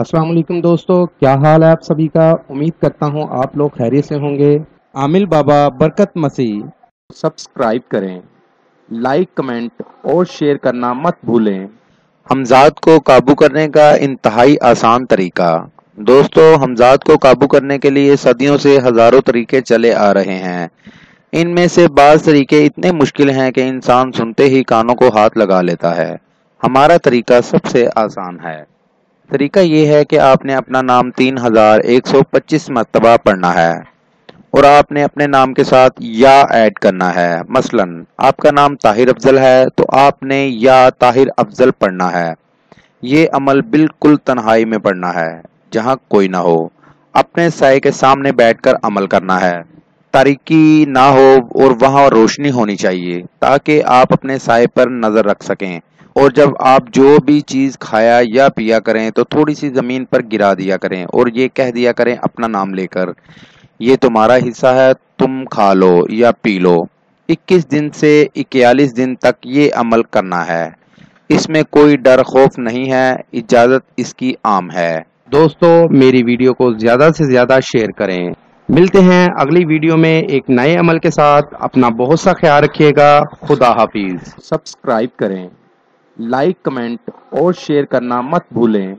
अस्सलाम वालेकुम दोस्तों, क्या हाल है आप सभी का। उम्मीद करता हूँ आप लोग खैरियत से होंगे। आमिल बाबा बरकत मसीह सब्सक्राइब करें, लाइक कमेंट और शेयर करना मत भूलें। हमजाद को काबू करने का इंतहाई आसान तरीका। दोस्तों, हमजाद को काबू करने के लिए सदियों से हजारों तरीके चले आ रहे हैं। इनमें से बाज़ तरीके इतने मुश्किल हैं कि इंसान सुनते ही कानों को हाथ लगा लेता है। हमारा तरीका सबसे आसान है। तरीका ये है कि आपने अपना नाम 3125 मरतबा पढ़ना है और आपने अपने नाम के साथ या ऐड करना है। मसलन आपका नाम ताहिर अफजल है तो आपने या ताहिर अफजल पढ़ना है। ये अमल बिल्कुल तन्हाई में पढ़ना है, जहाँ कोई ना हो। अपने साए के सामने बैठकर अमल करना है। तारीकी ना हो और वहाँ रोशनी होनी चाहिए ताकि आप अपने साए पर नजर रख सकें। और जब आप जो भी चीज खाया या पिया करें तो थोड़ी सी जमीन पर गिरा दिया करें और ये कह दिया करें अपना नाम लेकर, ये तुम्हारा हिस्सा है, तुम खा लो या पी लो। 21 दिन से 41 दिन तक ये अमल करना है। इसमें कोई डर खौफ नहीं है, इजाजत इसकी आम है। दोस्तों, मेरी वीडियो को ज्यादा से ज्यादा शेयर करें। मिलते हैं अगली वीडियो में एक नए अमल के साथ। अपना बहुत सा ख्याल रखिएगा। खुदा हाफिज। सब्सक्राइब करें, लाइक कमेंट और शेयर करना मत भूलें।